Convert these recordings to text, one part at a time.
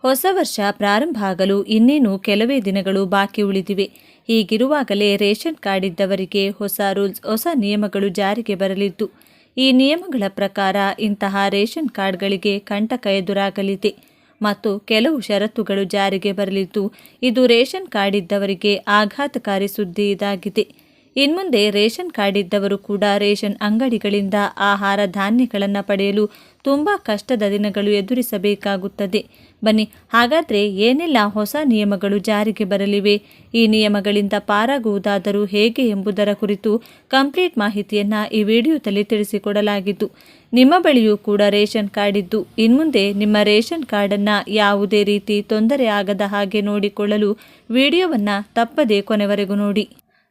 ಹೊಸ ವರ್ಷ ಪ್ರಾರಂಭ ಆಗಲು ಇನ್ನೇನು ಕೆಲವೇ ದಿನಗಳು ಬಾಕಿ ಉಳಿದಿವೆ. ಹೀಗಿರುವಾಗಲೇ ರೇಷನ್ ಕಾರ್ಡ್ ಇದ್ದವರಿಗೆ ಹೊಸ ರೂಲ್ಸ್, ಹೊಸ ನಿಯಮಗಳು ಜಾರಿಗೆ ಬರಲಿದ್ದು, ಈ ನಿಯಮಗಳ ಪ್ರಕಾರ ಇಂತಹ ರೇಷನ್ ಕಾರ್ಡ್ಗಳಿಗೆ ಕಂಟಕ ಎದುರಾಗಲಿದೆ ಮತ್ತು ಕೆಲವು ಷರತ್ತುಗಳು ಜಾರಿಗೆ ಬರಲಿದ್ದು, ಇದು ರೇಷನ್ ಕಾರ್ಡ್ ಇದ್ದವರಿಗೆ ಆಘಾತಕಾರಿ ಸುದ್ದಿ ಇದಾಗಿದೆ. ಇನ್ಮುಂದೆ ರೇಷನ್ ಕಾರ್ಡ್ ಇದ್ದವರು ಕೂಡ ರೇಷನ್ ಅಂಗಡಿಗಳಿಂದ ಆಹಾರ ಧಾನ್ಯಗಳನ್ನು ಪಡೆಯಲು ತುಂಬ ಕಷ್ಟದ ದಿನಗಳು ಎದುರಿಸಬೇಕಾಗುತ್ತದೆ. ಬನ್ನಿ, ಹಾಗಾದರೆ ಏನೆಲ್ಲ ಹೊಸ ನಿಯಮಗಳು ಜಾರಿಗೆ ಬರಲಿವೆ, ಈ ನಿಯಮಗಳಿಂದ ಪಾರಾಗುವುದಾದರೂ ಹೇಗೆ ಎಂಬುದರ ಕುರಿತು ಕಂಪ್ಲೀಟ್ ಮಾಹಿತಿಯನ್ನು ಈ ವಿಡಿಯೋದಲ್ಲಿ ತಿಳಿಸಿಕೊಡಲಾಗಿದ್ದು, ನಿಮ್ಮ ಬಳಿಯೂ ಕೂಡ ರೇಷನ್ ಕಾರ್ಡ್ ಇದ್ದು ಇನ್ಮುಂದೆ ನಿಮ್ಮ ರೇಷನ್ ಕಾರ್ಡನ್ನು ಯಾವುದೇ ರೀತಿ ತೊಂದರೆ ಆಗದ ಹಾಗೆ ನೋಡಿಕೊಳ್ಳಲು ವಿಡಿಯೋವನ್ನು ತಪ್ಪದೇ ಕೊನೆವರೆಗೂ ನೋಡಿ.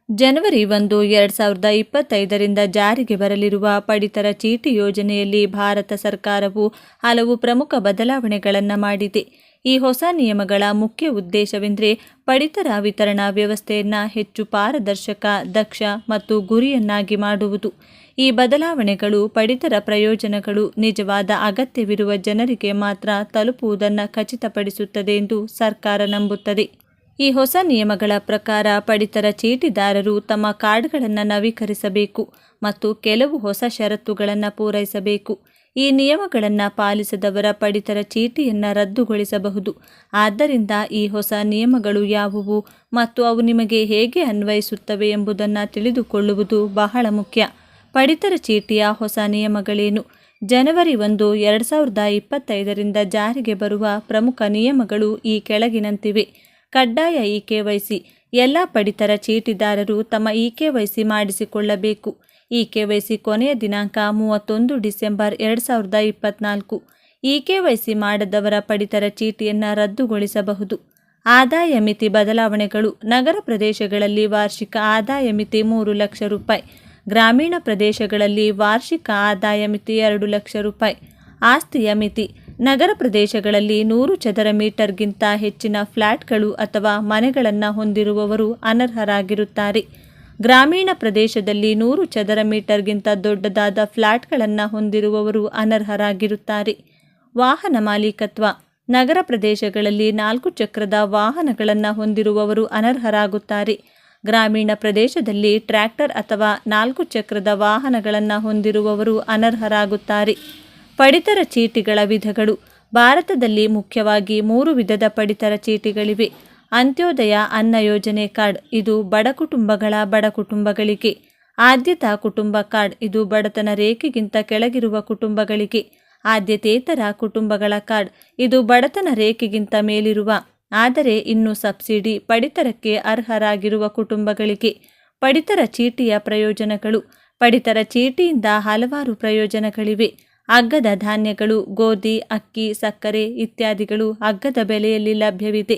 ಜನವರಿ 1, 2025 ಜಾರಿಗೆ ಬರಲಿರುವ ಪಡಿತರ ಚೀಟಿ ಯೋಜನೆಯಲ್ಲಿ ಭಾರತ ಸರ್ಕಾರವು ಹಲವು ಪ್ರಮುಖ ಬದಲಾವಣೆಗಳನ್ನು ಮಾಡಿದೆ. ಈ ಹೊಸ ನಿಯಮಗಳ ಮುಖ್ಯ ಉದ್ದೇಶವೆಂದರೆ ಪಡಿತರ ವಿತರಣಾ ವ್ಯವಸ್ಥೆಯನ್ನು ಹೆಚ್ಚು ಪಾರದರ್ಶಕ, ದಕ್ಷ ಮತ್ತು ಗುರಿಯನ್ನಾಗಿ ಮಾಡುವುದು. ಈ ಬದಲಾವಣೆಗಳು ಪಡಿತರ ಪ್ರಯೋಜನಗಳು ನಿಜವಾದ ಅಗತ್ಯವಿರುವ ಜನರಿಗೆ ಮಾತ್ರ ತಲುಪುವುದನ್ನು ಖಚಿತಪಡಿಸುತ್ತದೆ ಎಂದು ಸರ್ಕಾರ ನಂಬುತ್ತದೆ. ಈ ಹೊಸ ನಿಯಮಗಳ ಪ್ರಕಾರ ಪಡಿತರ ಚೀಟಿದಾರರು ತಮ್ಮ ಕಾರ್ಡ್ಗಳನ್ನು ನವೀಕರಿಸಬೇಕು ಮತ್ತು ಕೆಲವು ಹೊಸ ಷರತ್ತುಗಳನ್ನು ಪೂರೈಸಬೇಕು. ಈ ನಿಯಮಗಳನ್ನು ಪಾಲಿಸದವರ ಪಡಿತರ ಚೀಟಿಯನ್ನು ರದ್ದುಗೊಳಿಸಬಹುದು. ಆದ್ದರಿಂದ ಈ ಹೊಸ ನಿಯಮಗಳು ಯಾವುವು ಮತ್ತು ಅವು ನಿಮಗೆ ಹೇಗೆ ಅನ್ವಯಿಸುತ್ತವೆ ಎಂಬುದನ್ನು ತಿಳಿದುಕೊಳ್ಳುವುದು ಬಹಳ ಮುಖ್ಯ. ಪಡಿತರ ಚೀಟಿಯ ಹೊಸ ನಿಯಮಗಳೇನು? ಜನವರಿ 1, 2025 ಜಾರಿಗೆ ಬರುವ ಪ್ರಮುಖ ನಿಯಮಗಳು ಈ ಕೆಳಗಿನಂತಿವೆ. ಕಡ್ಡಾಯ ಇಕೆವೈಸಿ. ಎಲ್ಲ ಪಡಿತರ ಚೀಟಿದಾರರು ತಮ್ಮ ಇಕೆವೈಸಿ ಮಾಡಿಸಿಕೊಳ್ಳಬೇಕು. ಇಕೆವೈಸಿ ಕೊನೆಯ ದಿನಾಂಕ 31 ಡಿಸೆಂಬರ್ 2024. ಇಕೆವೈಸಿ ಮಾಡದವರ ಪಡಿತರ ಚೀಟಿಯನ್ನು ರದ್ದುಗೊಳಿಸಬಹುದು. ಆದಾಯ ಮಿತಿ ಬದಲಾವಣೆಗಳು. ನಗರ ಪ್ರದೇಶಗಳಲ್ಲಿ ವಾರ್ಷಿಕ ಆದಾಯ ಮಿತಿ 3 ಲಕ್ಷ ರೂಪಾಯಿ. ಗ್ರಾಮೀಣ ಪ್ರದೇಶಗಳಲ್ಲಿ ವಾರ್ಷಿಕ ಆದಾಯ ಮಿತಿ 2 ಲಕ್ಷ ರೂಪಾಯಿ. ಆಸ್ತಿಯ ಮಿತಿ. ನಗರ ಪ್ರದೇಶಗಳಲ್ಲಿ 100 ಚದರ ಮೀಟರ್ಗಿಂತ ಹೆಚ್ಚಿನ ಫ್ಲ್ಯಾಟ್ಗಳು ಅಥವಾ ಮನೆಗಳನ್ನು ಹೊಂದಿರುವವರು ಅನರ್ಹರಾಗಿರುತ್ತಾರೆ. ಗ್ರಾಮೀಣ ಪ್ರದೇಶದಲ್ಲಿ 100 ಚದರ ಮೀಟರ್ಗಿಂತ ದೊಡ್ಡದಾದ ಫ್ಲ್ಯಾಟ್ಗಳನ್ನು ಹೊಂದಿರುವವರು ಅನರ್ಹರಾಗಿರುತ್ತಾರೆ. ವಾಹನ ಮಾಲೀಕತ್ವ. ನಗರ ಪ್ರದೇಶಗಳಲ್ಲಿ 4 ಚಕ್ರದ ವಾಹನಗಳನ್ನು ಹೊಂದಿರುವವರು ಅನರ್ಹರಾಗುತ್ತಾರೆ. ಗ್ರಾಮೀಣ ಪ್ರದೇಶದಲ್ಲಿ ಟ್ರ್ಯಾಕ್ಟರ್ ಅಥವಾ 4 ಚಕ್ರದ ವಾಹನಗಳನ್ನು ಹೊಂದಿರುವವರು ಅನರ್ಹರಾಗುತ್ತಾರೆ. ಪಡಿತರ ಚೀಟಿಗಳ ವಿಧಗಳು. ಭಾರತದಲ್ಲಿ ಮುಖ್ಯವಾಗಿ 3 ವಿಧದ ಪಡಿತರ ಚೀಟಿಗಳಿವೆ. ಅಂತ್ಯೋದಯ ಅನ್ನ ಯೋಜನೆ ಕಾರ್ಡ್, ಇದು ಬಡ ಕುಟುಂಬಗಳಿಗೆ. ಆದ್ಯತಾ ಕುಟುಂಬ ಕಾರ್ಡ್, ಇದು ಬಡತನ ರೇಖೆಗಿಂತ ಕೆಳಗಿರುವ ಕುಟುಂಬಗಳಿಗೆ. ಆದ್ಯತೇತರ ಕುಟುಂಬಗಳ ಕಾರ್ಡ್, ಇದು ಬಡತನ ರೇಖೆಗಿಂತ ಮೇಲಿರುವ ಆದರೆ ಇನ್ನೂ ಸಬ್ಸಿಡಿ ಪಡಿತರಕ್ಕೆ ಅರ್ಹರಾಗಿರುವ ಕುಟುಂಬಗಳಿಗೆ. ಪಡಿತರ ಚೀಟಿಯ ಪ್ರಯೋಜನಗಳು. ಪಡಿತರ ಚೀಟಿಯಿಂದ ಹಲವಾರು ಪ್ರಯೋಜನಗಳಿವೆ. ಅಗ್ಗದ ಧಾನ್ಯಗಳು, ಗೋಧಿ, ಅಕ್ಕಿ, ಸಕ್ಕರೆ ಇತ್ಯಾದಿಗಳು ಅಗ್ಗದ ಬೆಲೆಯಲ್ಲಿ ಲಭ್ಯವಿದೆ.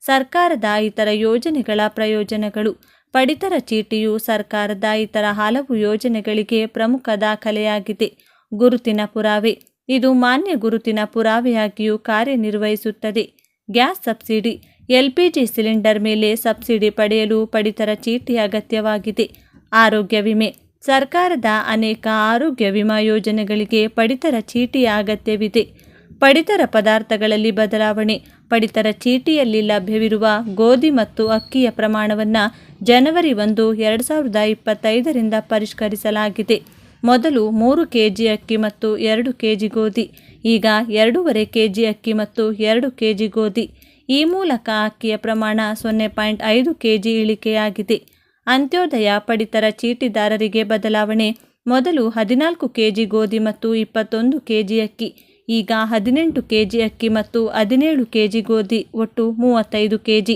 ಸರ್ಕಾರದ ಇತರ ಯೋಜನೆಗಳ ಪ್ರಯೋಜನಗಳು. ಪಡಿತರ ಚೀಟಿಯು ಸರ್ಕಾರದ ಇತರ ಹಲವು ಯೋಜನೆಗಳಿಗೆ ಪ್ರಮುಖ ದಾಖಲೆಯಾಗಿದೆ. ಗುರುತಿನ ಪುರಾವೆ. ಇದು ಮಾನ್ಯ ಗುರುತಿನ ಪುರಾವೆಯಾಗಿಯೂ ಕಾರ್ಯನಿರ್ವಹಿಸುತ್ತದೆ. Gas subsidy. ಎಲ್ಪಿಜಿ ಸಿಲಿಂಡರ್ ಮೇಲೆ ಸಬ್ಸಿಡಿ ಪಡೆಯಲು ಪಡಿತರ ಚೀಟಿ ಅಗತ್ಯವಾಗಿದೆ. ಆರೋಗ್ಯ ವಿಮೆ. ಸರ್ಕಾರದ ಅನೇಕ ಆರೋಗ್ಯ ವಿಮಾ ಯೋಜನೆಗಳಿಗೆ ಪಡಿತರ ಚೀಟಿಯ ಅಗತ್ಯವಿದೆ. ಪಡಿತರ ಪದಾರ್ಥಗಳಲ್ಲಿ ಬದಲಾವಣೆ. ಪಡಿತರ ಚೀಟಿಯಲ್ಲಿ ಲಭ್ಯವಿರುವ ಗೋಧಿ ಮತ್ತು ಅಕ್ಕಿಯ ಪ್ರಮಾಣವನ್ನು ಜನವರಿ 1, 2025 ಪರಿಷ್ಕರಿಸಲಾಗಿದೆ. ಮೊದಲು 3 ಕೆಜಿ ಅಕ್ಕಿ ಮತ್ತು 2 ಕೆಜಿ ಗೋಧಿ, ಈಗ 2.5 ಕೆಜಿ ಅಕ್ಕಿ ಮತ್ತು 2 ಕೆಜಿ ಗೋಧಿ. ಈ ಮೂಲಕ ಅಕ್ಕಿಯ ಪ್ರಮಾಣ 0.5 ಕೆಜಿ ಇಳಿಕೆಯಾಗಿದೆ. ಅಂತ್ಯೋದಯ ಪಡಿತರ ಚೀಟಿದಾರರಿಗೆ ಬದಲಾವಣೆ. ಮೊದಲು 14 ಕೆಜಿ ಗೋಧಿ ಮತ್ತು 21 ಕೆಜಿ ಅಕ್ಕಿ, ಈಗ 18 ಕೆಜಿ ಅಕ್ಕಿ ಮತ್ತು 17 ಕೆಜಿ ಗೋಧಿ, ಒಟ್ಟು 35 ಕೆಜಿ.